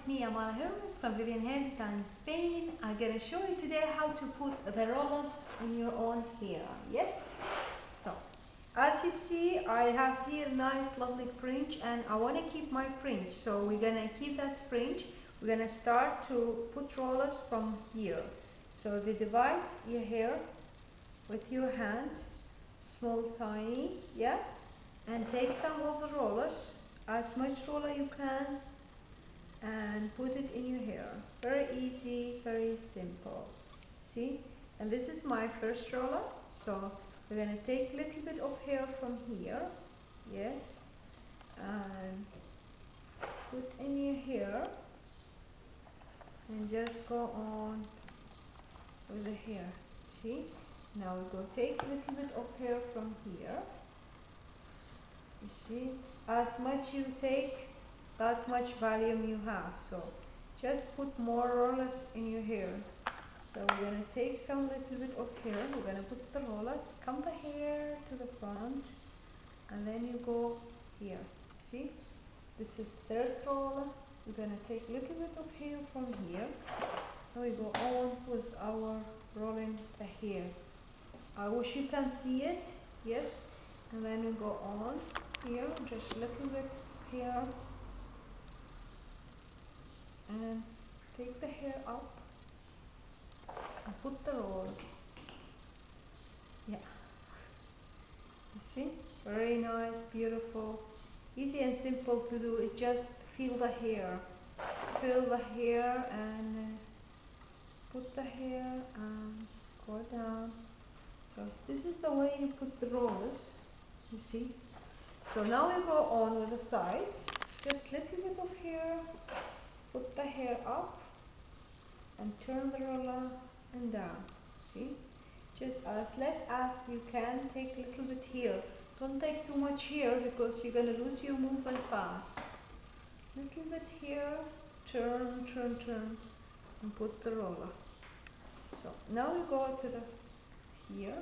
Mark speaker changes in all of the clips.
Speaker 1: it's me, Amal Hermuz from Vivyan Hair Design Spain. I'm gonna show you today how to put the rollers in your own hair. Yes? So, as you see, I have here nice lovely fringe and I want to keep my fringe. So we're gonna keep that fringe. We're gonna start to put rollers from here. So they divide your hair with your hand, small, tiny, yeah? And take some of the rollers, as much roller you can, and put it in your hair. Very easy, very simple. See? And this is my first roller. So we're going to take a little bit of hair from here. Yes. And put in your hair. And just go on with the hair. See? Now we go take a little bit of hair from here. You see? As much you take, that much volume you have. So just put more rollers in your hair. So we're going to take some little bit of hair. We're going to put the rollers, come the hair to the front, and then you go here. See? This is third roller. We're going to take a little bit of hair from here. Now we go on with our rolling the hair. I wish you can see it. Yes. And then we go on here, just a little bit here. And take the hair up and put the roll. Yeah. You see? Very nice, beautiful, easy and simple to do. It's just feel the hair. Feel the hair and put the hair and go down. So this is the way you put the rollers. You see? So now we go on with the sides. Just little bit of hair. Put the hair up and turn the roller and down. See? Just as less as you can. Take a little bit here. Don't take too much here because you're going to lose your movement fast. Little bit here. Turn, turn, turn, and put the roller. So now we go to the here.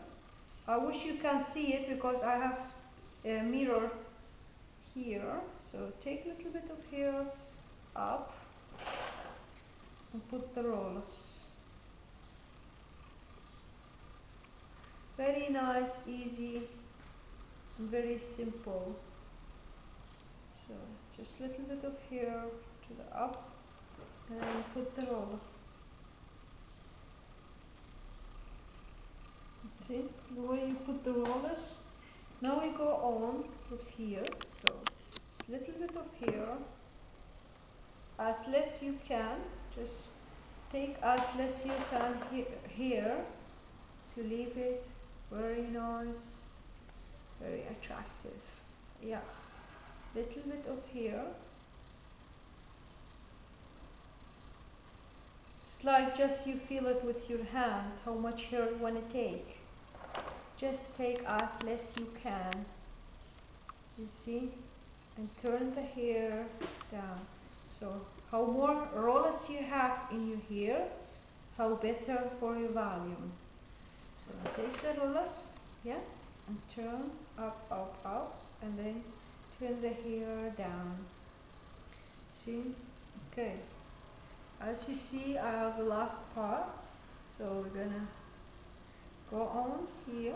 Speaker 1: I wish you can see it because I have a mirror here. So take a little bit of hair up and put the rollers. Very nice, easy, and very simple. So just a little bit of hair to the up and put the roller. See the way you put the rollers? Now we go on with here. So just a little bit of hair, as less you can. Just take as less you can here to leave it very nice, very attractive. Yeah, little bit of hair. It's like just you feel it with your hand how much hair you want to take. Just take as less you can. You see, and turn the hair down. So how more rollers you have in your hair, how better for your volume. So take the rollers, yeah, and turn up, up, up, and then turn the hair down. See? Okay. As you see, I have the last part. So we're gonna go on here.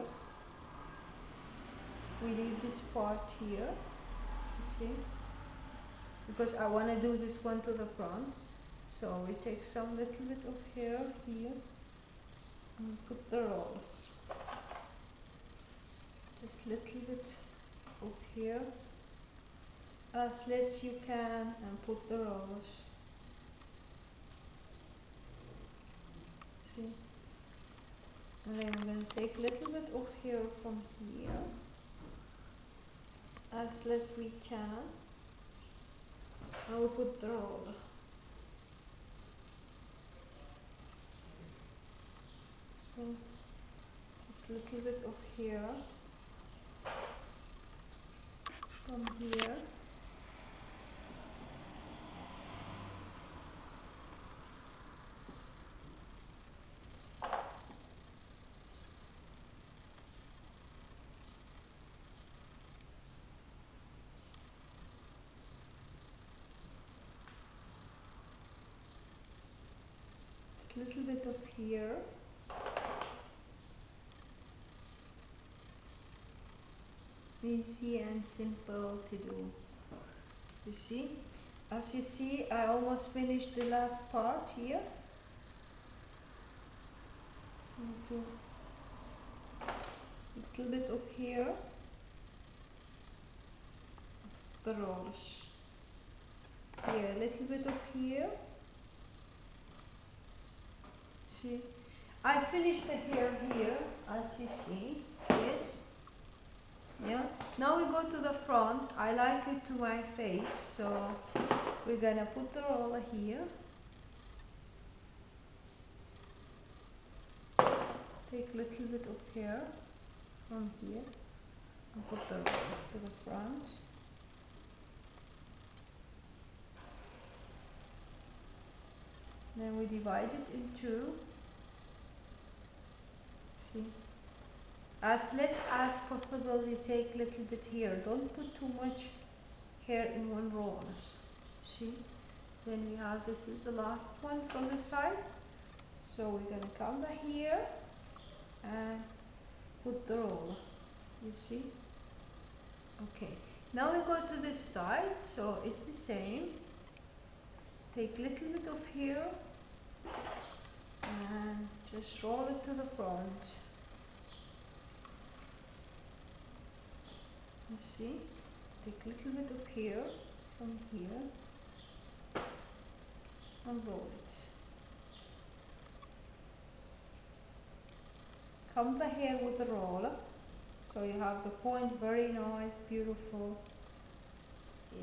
Speaker 1: We leave this part here. You see? Because I want to do this one to the front. So we take some little bit of hair here and put the rollers. Just little bit of hair, as less you can, and put the rollers. See? And then I'm going to take a little bit of hair from here, as less we can. I will put the roller. So just a little bit of hair from here. just little bit of here. Easy and simple to do. You see? As you see, I almost finished the last part here. Little bit of here. The rollers. Here, a little bit of here. See? I finished the hair here, as you see. Yes. Yeah. Now we go to the front. I like it to my face, so we're gonna put the roller here. Take a little bit of hair from here and put the roller to the front. Then we divide it in two. See? As less as possible, we take a little bit here. Don't put too much hair in one roll. See? Then we have, this is the last one from the side. So we're going to come back here and put the roller. You see? Okay. Now we go to this side. So it's the same. Take a little bit of hair and just roll it to the front. You see? Take a little bit of hair from here and roll it. Comb the hair with the roller so you have the point very nice, beautiful.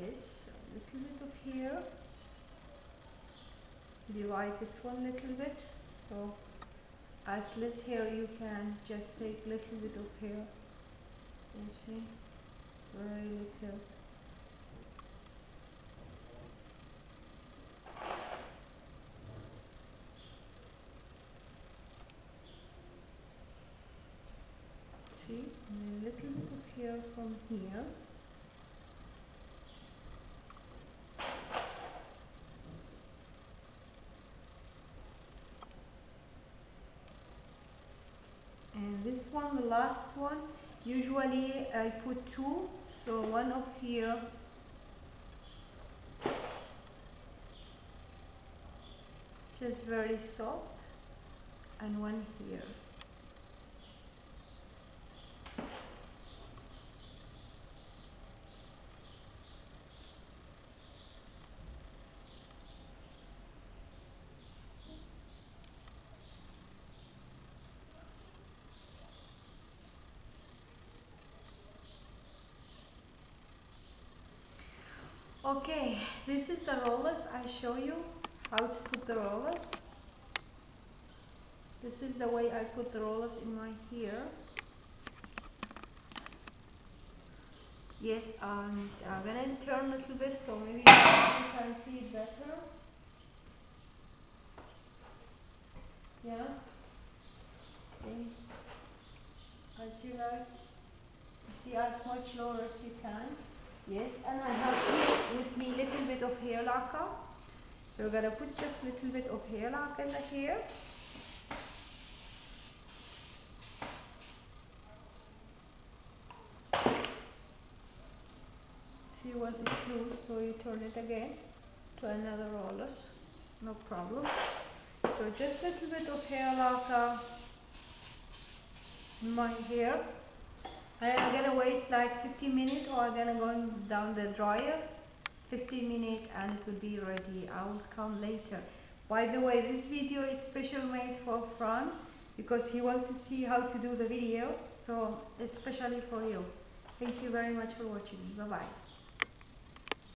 Speaker 1: Yes, a little bit of hair. Divide this one a little bit, so as less hair you can just take a little bit of hair. You see? Very little. See? And a little bit of hair from here. And this one, the last one, usually I put two, so one of here just very soft and one here. Okay, this is the rollers. I show you how to put the rollers. This is the way I put the rollers in my hair. Yes, I'm gonna turn a little bit so maybe you can see it better. Yeah. Okay. As you like. See as much lower as you can. Yes, and I have here with me little bit of hair lacquer. So we're gonna put just little bit of hair lacquer in the hair. See when it's loose, so you turn it again to another rollers. No problem. So just little bit of hair lacquer in my hair. I'm gonna wait like 15 minutes, or I'm gonna go down the dryer 15 minutes and it will be ready. I will come later. By the way, this video is special made for Fran because he wants to see how to do the video, so especially for you. Thank you very much for watching. Bye bye.